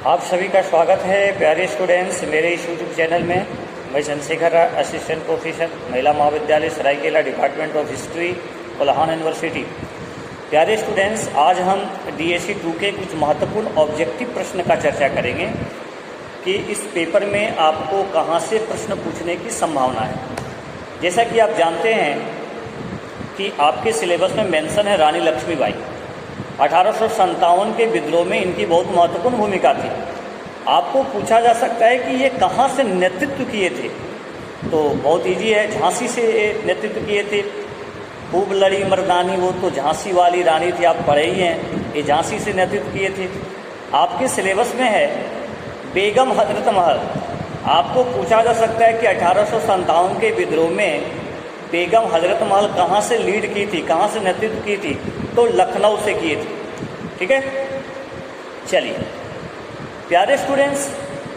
आप सभी का स्वागत है प्यारे स्टूडेंट्स मेरे इस यूट्यूब चैनल में। मैं Chandrashekhar assistant professor Mahila Mahavidyalaya Seraikela department of history Kolhan university. प्यारे स्टूडेंट्स, आज हम DSC 2 के कुछ महत्वपूर्ण ऑब्जेक्टिव प्रश्न का चर्चा करेंगे कि इस पेपर में आपको कहाँ से प्रश्न पूछने की संभावना है। जैसा कि आप जानते हैं कि आपके सिलेबस में मेंशन है रानी लक्ष्मीबाई। 1857 के विद्रोह में इनकी बहुत महत्वपूर्ण भूमिका थी। आपको पूछा जा सकता है कि ये कहाँ से नेतृत्व किए थे, तो बहुत इजी है, झांसी से नेतृत्व किए थे। खूब लड़ी मर्दानी, वो तो झांसी वाली रानी थी, आप पढ़े ही हैं, ये झांसी से नेतृत्व किए थे। आपके सिलेबस में है बेगम हजरत महल। आपको पूछा जा सकता है कि 1857 के विद्रोह में बेगम हजरत महल कहाँ से लीड की थी, कहाँ से नेतृत्व की थी, तो लखनऊ से किए थे। ठीक है, चलिए प्यारे स्टूडेंट्स,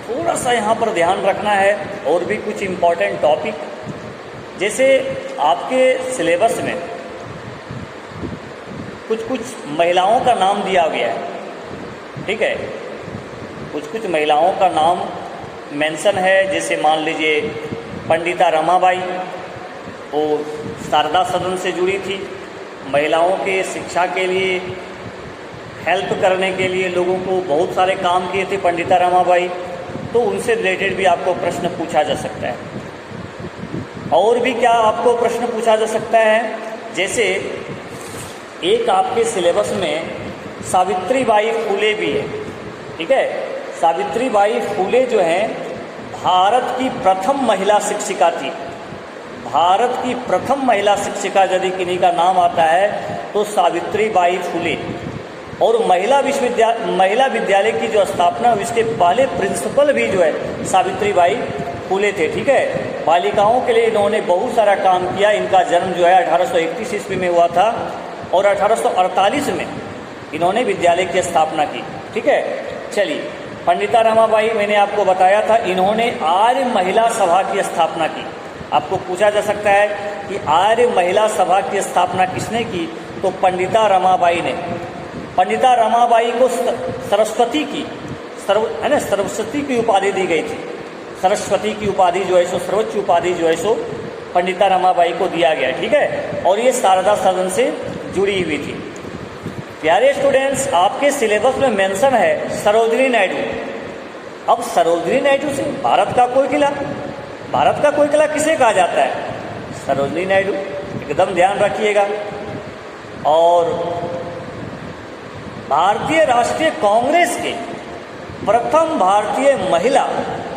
थोड़ा सा यहाँ पर ध्यान रखना है और भी कुछ इम्पोर्टेंट टॉपिक। जैसे आपके सिलेबस में कुछ महिलाओं का नाम दिया गया है। ठीक है, कुछ महिलाओं का नाम मेंशन है। जैसे मान लीजिए पंडिता रमाबाई, वो शारदा सदन से जुड़ी थी, महिलाओं के शिक्षा के लिए हेल्प करने के लिए लोगों को बहुत सारे काम किए थे पंडिता रमाबाई, तो उनसे रिलेटेड भी आपको प्रश्न पूछा जा सकता है। और भी क्या आपको प्रश्न पूछा जा सकता है, जैसे एक आपके सिलेबस में सावित्रीबाई फुले भी है। ठीक है, सावित्रीबाई फुले जो हैं भारत की प्रथम महिला शिक्षिका थी। भारत की प्रथम महिला शिक्षिका यदि किन्हीं का नाम आता है तो सावित्रीबाई फुले। और महिला विद्यालय की जो स्थापना हुई, इसके पहले प्रिंसिपल भी जो है सावित्रीबाई फुले थे। ठीक है, बालिकाओं के लिए इन्होंने बहुत सारा काम किया। इनका जन्म जो है 1831 ईस्वी में हुआ था और 1848 में इन्होंने विद्यालय की स्थापना की। ठीक है, चलिए पंडिता रमाबाई मैंने आपको बताया था, इन्होंने आर्य महिला सभा की स्थापना की। आपको पूछा जा सकता है कि आर्य महिला सभा की स्थापना किसने की, तो पंडिता रमाबाई ने। पंडिता रमाबाई को सरस्वती की उपाधि दी गई थी। सरस्वती की उपाधि जो है सो, सर्वोच्च उपाधि जो है सो पंडिता रमाबाई को दिया गया। ठीक है, और ये शारदा सदन से जुड़ी हुई थी। प्यारे स्टूडेंट्स, आपके सिलेबस में मेंशन है सरोजिनी नायडू। अब सरोजिनी नायडू से भारत का कोई किला किसे कहा जाता है? सरोजिनी नायडू, एकदम ध्यान रखिएगा। और भारतीय राष्ट्रीय कांग्रेस के प्रथम भारतीय महिला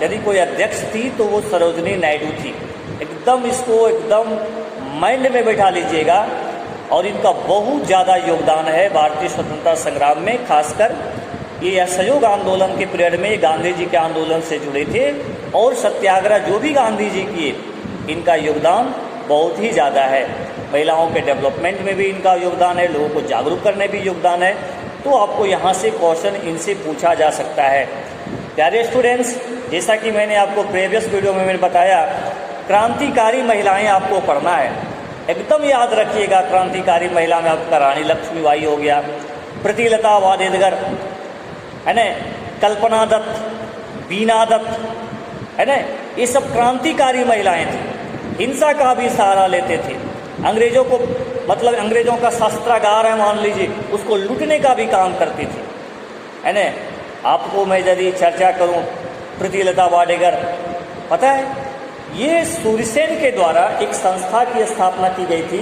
यदि कोई अध्यक्ष थी तो वो सरोजिनी नायडू थी। इसको एकदम माइंड में बैठा लीजिएगा। और इनका बहुत ज़्यादा योगदान है भारतीय स्वतंत्रता संग्राम में। खासकर ये असहयोग आंदोलन के पीरियड में गांधी जी के आंदोलन से जुड़े थे और सत्याग्रह जो भी गांधी जी किए, इनका योगदान बहुत ही ज़्यादा है। महिलाओं के डेवलपमेंट में भी इनका योगदान है, लोगों को जागरूक करने भी योगदान है। तो आपको यहाँ से क्वेश्चन इनसे पूछा जा सकता है। प्यारे स्टूडेंट्स, जैसा कि मैंने आपको प्रीवियस वीडियो में मैंने बताया, क्रांतिकारी महिलाएं आपको पढ़ना है। एकदम याद रखिएगा, क्रांतिकारी महिला में आपका रानी लक्ष्मीबाई हो गया, प्रीतिलता वाडेकर है ना, कल्पना दत्त, बीना दत्त है ना, ये सब क्रांतिकारी महिलाएं थी। हिंसा का भी सहारा लेते थे। अंग्रेजों को अंग्रेजों का शस्त्रागार है मान लीजिए, उसको लूटने का भी काम करती थी, है ना। आपको मैं यदि चर्चा करूं प्रीतिलता वाडेकर, पता है ये सूर्यसेन के द्वारा एक संस्था की स्थापना की गई थी,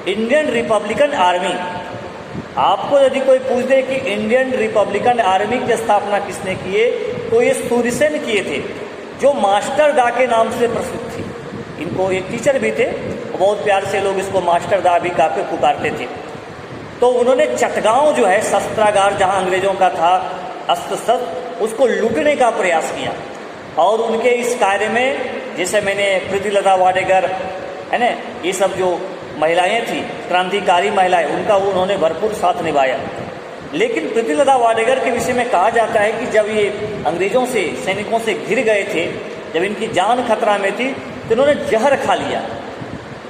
इंडियन रिपब्लिकन आर्मी। आपको यदि कोई पूछ दे कि इंडियन रिपब्लिकन आर्मी की स्थापना किसने की है, तो ये सूर्यसेन किए थे, जो मास्टर दा के नाम से प्रसिद्ध थी। इनको एक टीचर भी थे, बहुत प्यार से लोग इसको मास्टर दा भी काफी पुकारते थे। तो उन्होंने चटगांव जो है शस्त्रागार जहां अंग्रेजों का था अस्त्र शस्त्र, उसको लूटने का प्रयास किया। और उनके इस कार्य में जैसे मैंने प्रीतिलता वाडेकर है ना, ये सब जो महिलाएं थी क्रांतिकारी महिलाएं, उनका उन्होंने भरपूर साथ निभाया। लेकिन प्रीतिलता वाडेकर के विषय में कहा जाता है कि जब ये अंग्रेजों से सैनिकों से घिर गए थे, जब इनकी जान खतरा में थी, तो इन्होंने जहर खा लिया।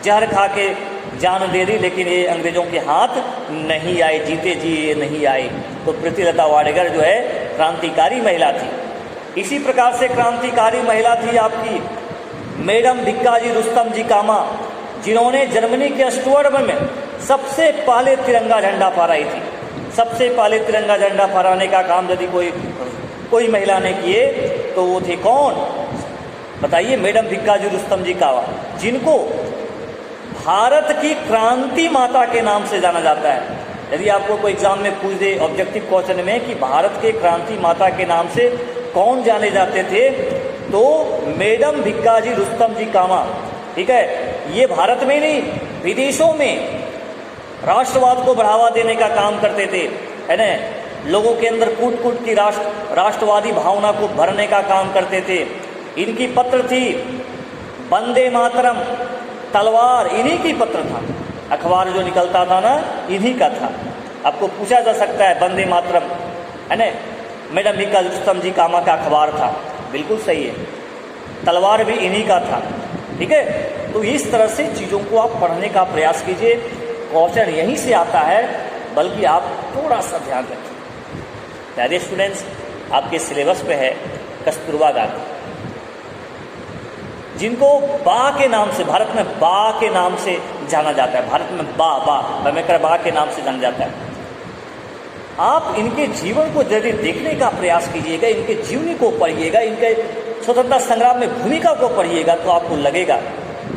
जहर खा के जान दे दी, लेकिन ये अंग्रेजों के हाथ नहीं आए, जीते जी ये नहीं आए। तो प्रीतिलता वाडेकर जो है क्रांतिकारी महिला थी। इसी प्रकार से क्रांतिकारी महिला थी आपकी मैडम भिक्काजी रुस्तम जी कामा, जिन्होंने जर्मनी के स्टुअर्ट में सबसे पहले तिरंगा झंडा फहराई थी। सबसे पहले तिरंगा झंडा फहराने का काम यदि कोई महिला ने किए तो वो थे कौन बताइए? मैडम भिक्काजी रुस्तम जी कामा, जिनको भारत की क्रांति माता के नाम से जाना जाता है। यदि आपको कोई एग्जाम में पूछ दे ऑब्जेक्टिव क्वेश्चन में कि भारत के क्रांति माता के नाम से कौन जाने जाते थे, तो मैडम भिक्काजी रुस्तम जी कामा, ठीक है। ये भारत में नहीं, विदेशों में राष्ट्रवाद को बढ़ावा देने का काम करते थे, है ना। लोगों के अंदर कूट कूट की राष्ट्रवादी भावना को भरने का काम करते थे। इनकी पत्र थी वंदे मातरम, तलवार इन्हीं की पत्र था। अखबार जो निकलता था ना, इन्हीं का था। आपको पूछा जा सकता है वंदे मातरम, है ना, मैडम भिक्काजी रुस्तम जी कामा का अखबार था, बिल्कुल सही है। तलवार भी इन्हीं का था, ठीक है। तो इस तरह से चीज़ों को आप पढ़ने का प्रयास कीजिए। क्वेश्चन यहीं से आता है, बल्कि आप थोड़ा सा ध्यान रखिए। प्यारे स्टूडेंट्स, आपके सिलेबस पे है कस्तूरबा गांधी, जिनको बा के नाम से, भारत में बा के नाम से जाना जाता है। भारत में बा के नाम से जाना जाता है। आप इनके जीवन को यदि देखने का प्रयास कीजिएगा, इनके जीवनी को पढ़िएगा, इनके स्वतंत्रता संग्राम में भूमिका को पढ़िएगा, तो आपको लगेगा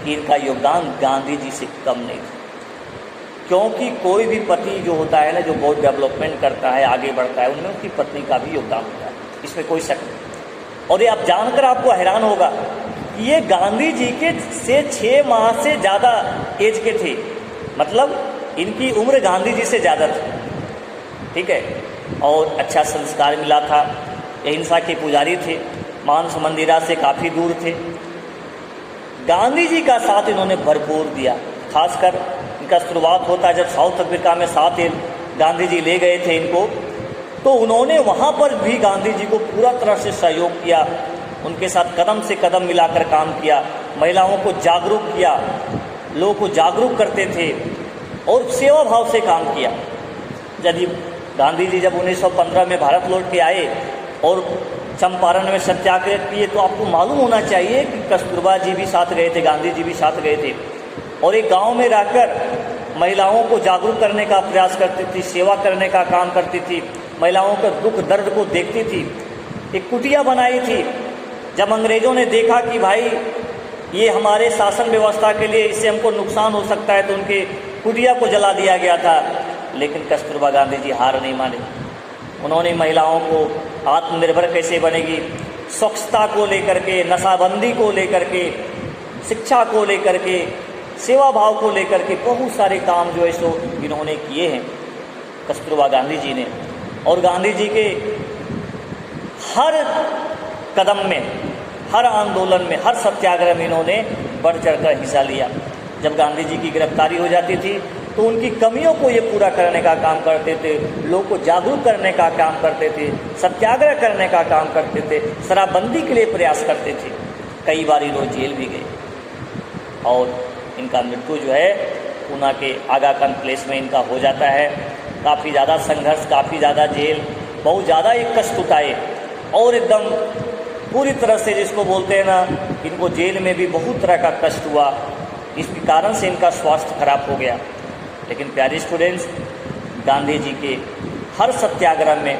कि इनका योगदान गांधी जी से कम नहीं था। क्योंकि कोई भी पति जो होता है ना, जो बहुत डेवलपमेंट करता है, आगे बढ़ता है, उनमें उसकी पत्नी का भी योगदान होता है, इसमें कोई शक नहीं। और ये आप जानकर आपको हैरान होगा कि ये गांधी जी के से 6 माह से ज़्यादा एज के थे, मतलब इनकी उम्र गांधी जी से ज़्यादा थी, ठीक है। और अच्छा संस्कार मिला था, अहिंसा के पुजारी थे, मांस मंदिरा से काफ़ी दूर थे। गांधी जी का साथ इन्होंने भरपूर दिया। खासकर इनका शुरुआत होता है जब साउथ अफ्रीका में साथ गांधी जी ले गए थे इनको, तो उन्होंने वहाँ पर भी गांधी जी को पूरा तरह से सहयोग किया, उनके साथ कदम से कदम मिलाकर काम किया, महिलाओं को जागरूक किया, लोगों को जागरूक करते थे और सेवा भाव से काम किया। यदि गांधी जी जब 1915 में भारत लौट के आए और चंपारण में सत्याग्रह किए, तो आपको मालूम होना चाहिए कि कस्तूरबा जी भी साथ गए थे, गांधी जी भी साथ गए थे, और एक गांव में रहकर महिलाओं को जागरूक करने का प्रयास करती थी, सेवा करने का काम करती थी, महिलाओं के दुख दर्द को देखती थी। एक कुटिया बनाई थी। जब अंग्रेज़ों ने देखा कि भाई ये हमारे शासन व्यवस्था के लिए, इससे हमको नुकसान हो सकता है, तो उनके कुटिया को जला दिया गया था। लेकिन कस्तूरबा गांधी जी हार नहीं माने। उन्होंने महिलाओं को आत्मनिर्भर कैसे बनेगी, स्वच्छता को लेकर के, नशाबंदी को लेकर के, शिक्षा को लेकर के, सेवा भाव को लेकर के बहुत सारे काम जो है सो इन्होंने किए हैं कस्तूरबा गांधी जी ने। और गांधी जी के हर कदम में, हर आंदोलन में, हर सत्याग्रह में इन्होंने बढ़ चढ़कर हिस्सा लिया। जब गांधी जी की गिरफ्तारी हो जाती थी तो उनकी कमियों को ये पूरा करने का काम करते थे, लोगों को जागरूक करने का काम करते थे, सत्याग्रह करने का काम करते थे, शराबबंदी के लिए प्रयास करते थे। कई बार इन्होंने जेल भी गए और इनका मृत्यु जो है पूना के आगाखान प्लेस में इनका हो जाता है। काफ़ी ज़्यादा संघर्ष, काफ़ी ज़्यादा जेल, बहुत ज़्यादा एक कष्ट उठाए और एकदम पूरी तरह से, जिसको बोलते हैं ना, इनको जेल में भी बहुत तरह का कष्ट हुआ। इसके कारण से इनका स्वास्थ्य खराब हो गया। लेकिन प्यारे स्टूडेंट्स, गांधी जी के हर सत्याग्रह में,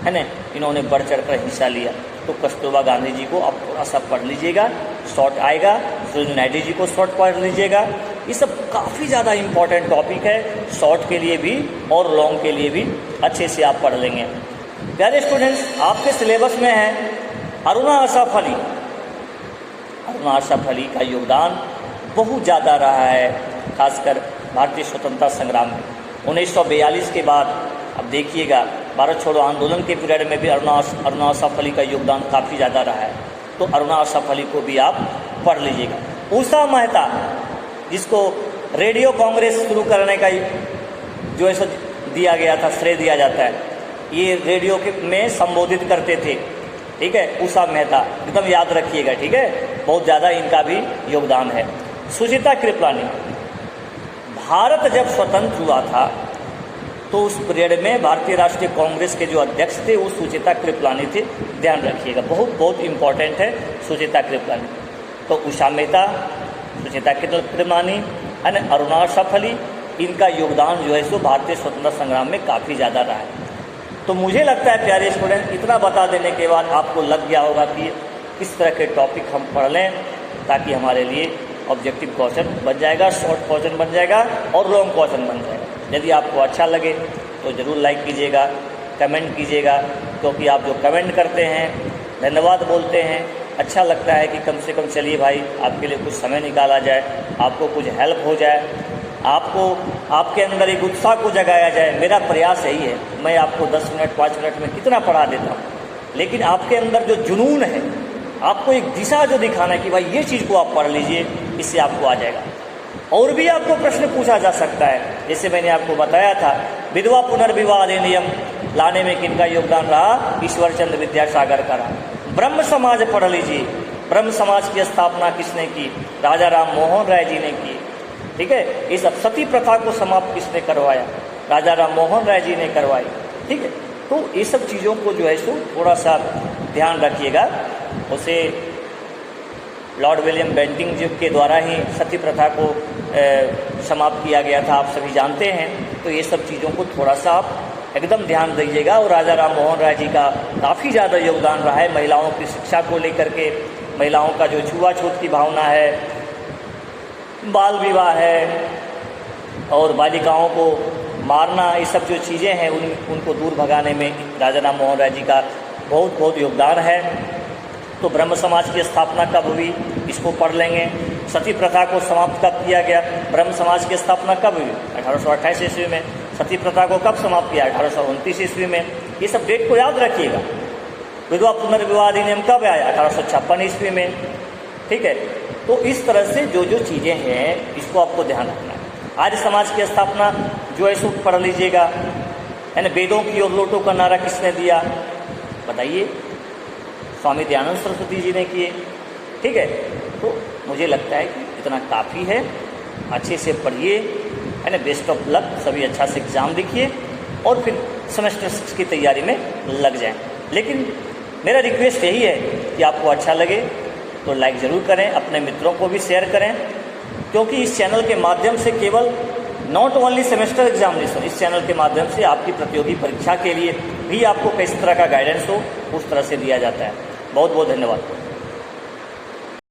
है ना, इन्होंने बढ़ चढ़कर हिस्सा लिया। तो कस्तूरबा गांधी जी को आप थोड़ा सा पढ़ लीजिएगा, शॉर्ट आएगा। सरोजिनी नायडू जी को शॉर्ट पढ़ लीजिएगा। ये सब काफ़ी ज़्यादा इम्पॉर्टेंट टॉपिक है, शॉर्ट के लिए भी और लॉन्ग के लिए भी अच्छे से आप पढ़ लेंगे। प्यारे स्टूडेंट्स, आपके सिलेबस में है अरुणा अशरफ अली। अरुणा अशरफ अली का योगदान बहुत ज़्यादा रहा है, खासकर भारतीय स्वतंत्रता संग्राम में। 1942 के बाद अब देखिएगा भारत छोड़ो आंदोलन के पीरियड में भी अरुणा अशरफ अली का योगदान काफ़ी ज़्यादा रहा है। तो अरुणा अशरफ अली को भी आप पढ़ लीजिएगा। उषा मेहता, जिसको रेडियो कांग्रेस शुरू करने का जो है दिया गया था, श्रेय दिया जाता है, ये रेडियो के में संबोधित करते थे, ठीक है। उषा मेहता एकदम याद रखिएगा, ठीक है, बहुत ज़्यादा इनका भी योगदान है। सुचित्रा कृपलानी, भारत जब स्वतंत्र हुआ था तो उस पीरियड में भारतीय राष्ट्रीय कांग्रेस के जो अध्यक्ष थे वो सुचेता कृपलानी थे। ध्यान रखिएगा, बहुत बहुत इम्पोर्टेंट है सुचेता कृपलानी। तो उषा मेहता, सुचेता कृपलानी और अरुणा सफली, इनका योगदान जो है सो भारतीय स्वतंत्रता संग्राम में काफ़ी ज़्यादा रहा है। तो मुझे लगता है प्यारे स्टूडेंट, इतना बता देने के बाद आपको लग गया होगा कि किस तरह के टॉपिक हम पढ़ लें ताकि हमारे लिए ऑब्जेक्टिव क्वेश्चन बन जाएगा, शॉर्ट क्वेश्चन बन जाएगा और लॉन्ग क्वेश्चन बन जाएगा। यदि आपको अच्छा लगे तो ज़रूर लाइक कीजिएगा, कमेंट कीजिएगा, क्योंकि आप जो कमेंट करते हैं, धन्यवाद बोलते हैं, अच्छा लगता है कि कम से कम चलिए भाई आपके लिए कुछ समय निकाला जाए, आपको कुछ हेल्प हो जाए, आपको आपके अंदर एक उत्साह को जगाया जाए। मेरा प्रयास यही है। मैं आपको 10 मिनट 5 मिनट में कितना पढ़ा देता हूँ, लेकिन आपके अंदर जो जुनून है, आपको एक दिशा जो दिखाना है कि भाई ये चीज़ को आप पढ़ लीजिए, इससे आपको आ जाएगा। और भी आपको प्रश्न पूछा जा सकता है, जैसे मैंने आपको बताया था विधवा पुनर्विवाह अधिनियम लाने में किनका योगदान रहा, ईश्वरचंद्र विद्यासागर का रहा। ब्रह्म समाज पढ़ लीजिए, ब्रह्म समाज की स्थापना किसने की, राजा राम मोहन राय जी ने की। ठीक है, इस सती प्रथा को समाप्त किसने करवाया, राजा राम मोहन राय जी ने करवाई। ठीक है, तो ये सब चीज़ों को जो है सो थोड़ा सा ध्यान रखिएगा। उसे लॉर्ड विलियम बेंटिंग जी के द्वारा ही सती प्रथा को समाप्त किया गया था, आप सभी जानते हैं। तो ये सब चीज़ों को थोड़ा सा आप एकदम ध्यान दीजिएगा। और राजा राम मोहन राय जी का काफ़ी ज़्यादा योगदान रहा है महिलाओं की शिक्षा को लेकर के। महिलाओं का जो छुआछूत की भावना है, बाल विवाह है और बालिकाओं को मारना, ये सब जो चीज़ें हैं उनको दूर भगाने में राजा राम मोहन राय जी का बहुत बहुत योगदान है। तो ब्रह्म समाज की स्थापना कब हुई, इसको पढ़ लेंगे। सती प्रथा को समाप्त कब किया गया, ब्रह्म समाज की स्थापना कब हुई, 1828 ईस्वी में। सती प्रथा को कब समाप्त किया, 1829 ईस्वी में। ये सब डेट को याद रखिएगा। विधवा पुनर्विवाह अधिनियम कब आया, 1856 ईस्वी में। ठीक है, तो इस तरह से जो जो चीज़ें हैं इसको आपको ध्यान रखना है। आर्य समाज की स्थापना जो है सो पढ़ लीजिएगा, है ना। वेदों की ओर लौटो का नारा किसने दिया, बताइए, स्वामी दयानंद सरस्वती जी ने किए। ठीक है, तो मुझे लगता है कि इतना काफ़ी है। अच्छे से पढ़िए, है ना। बेस्ट ऑफ लक, सभी अच्छा से एग्ज़ाम लिखिए और फिर सेमेस्टर 6 की तैयारी में लग जाएं। लेकिन मेरा रिक्वेस्ट यही है कि आपको अच्छा लगे तो लाइक ज़रूर करें, अपने मित्रों को भी शेयर करें, क्योंकि इस चैनल के माध्यम से केवल नॉट ओनली सेमेस्टर एग्जामिनेशन, इस चैनल के माध्यम से आपकी प्रतियोगी परीक्षा के लिए भी आपको किस तरह का गाइडेंस हो उस तरह से दिया जाता है। बहुत बहुत धन्यवाद।